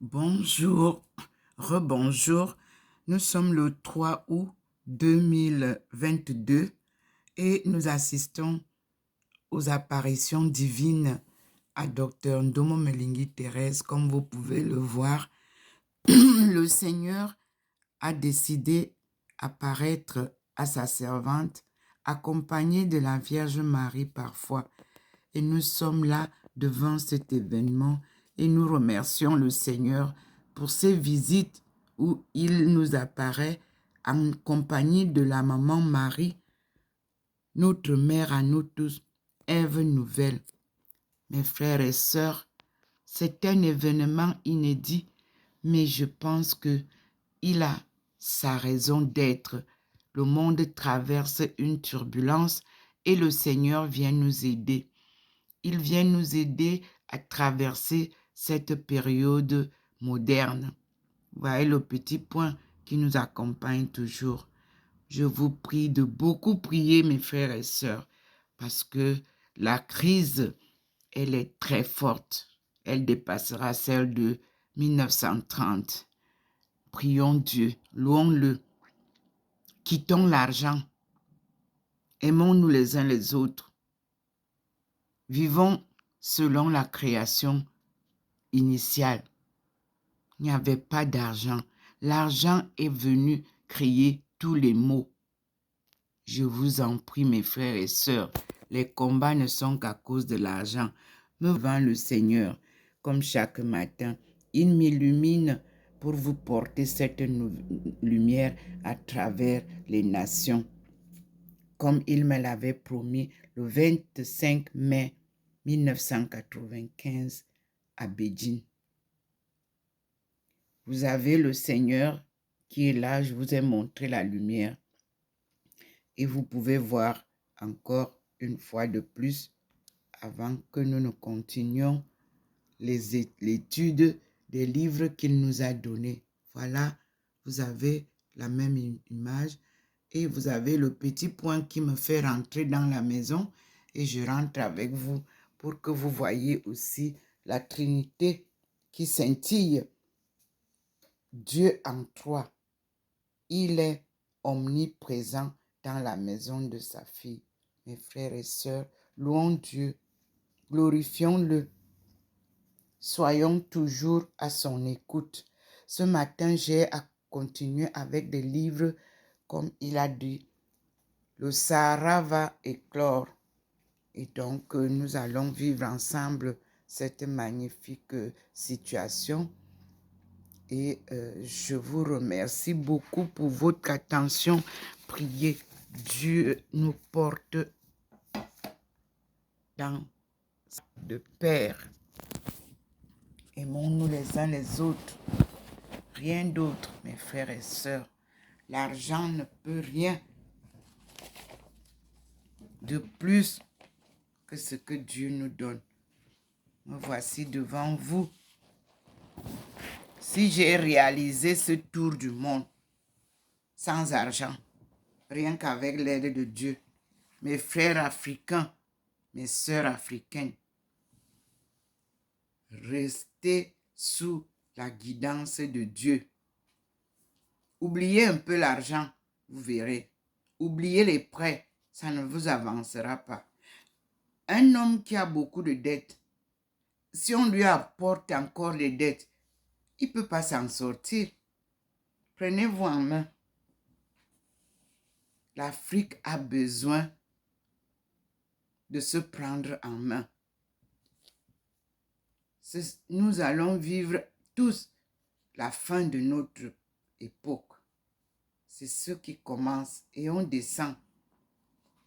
Bonjour, rebonjour. Nous sommes le 3 août 2022 et nous assistons aux apparitions divines à Dr Ndomo Melingi Thérèse. Comme vous pouvez le voir, le Seigneur a décidé apparaître à sa servante, accompagnée de la Vierge Marie parfois. Et nous sommes là devant cet événement et nous remercions le Seigneur pour ces visites où il nous apparaît en compagnie de la maman Marie, notre mère à nous tous, Ève nouvelle. Mes frères et sœurs, c'est un événement inédit, mais je pense que il a sa raison d'être. Le monde traverse une turbulence et le Seigneur vient nous aider. Il vient nous aider à traverser cette période moderne. Voyez le petit point qui nous accompagne toujours. Je vous prie de beaucoup prier, mes frères et sœurs, parce que la crise, elle est très forte. Elle dépassera celle de 1930. Prions Dieu, louons-le. Quittons l'argent. Aimons-nous les uns les autres. Vivons selon la création initiale. Il n'y avait pas d'argent. L'argent est venu créer tous les maux. Je vous en prie, mes frères et sœurs, les combats ne sont qu'à cause de l'argent. Me vend le Seigneur, comme chaque matin, il m'illumine pour vous porter cette lumière à travers les nations. Comme il me l'avait promis le 25 mai 1995 à Beijing. Vous avez le Seigneur qui est là, je vous ai montré la lumière. Et vous pouvez voir encore une fois de plus, avant que nous ne continuions l'étude des livres qu'il nous a donnés. Voilà, vous avez la même image et vous avez le petit point qui me fait rentrer dans la maison et je rentre avec vous pour que vous voyez aussi la Trinité qui scintille. Dieu en trois, il est omniprésent dans la maison de sa fille. Mes frères et sœurs, louons Dieu, glorifions-le. Soyons toujours à son écoute. Ce matin, j'ai à continuer avec des livres comme il a dit. Le Sahara va éclore. Et donc, nous allons vivre ensemble cette magnifique situation. Et je vous remercie beaucoup pour votre attention. Priez, Dieu nous porte dans de Père. Aimons-nous les uns les autres. Rien d'autre, mes frères et sœurs. L'argent ne peut rien de plus que ce que Dieu nous donne. Me voici devant vous. Si j'ai réalisé ce tour du monde sans argent, rien qu'avec l'aide de Dieu, mes frères africains, mes sœurs africaines, restez sous la guidance de Dieu. Oubliez un peu l'argent, vous verrez. Oubliez les prêts, ça ne vous avancera pas. Un homme qui a beaucoup de dettes, si on lui apporte encore les dettes, il ne peut pas s'en sortir. Prenez-vous en main. L'Afrique a besoin de se prendre en main. Nous allons vivre tous la fin de notre époque. C'est ce qui commence et on descend.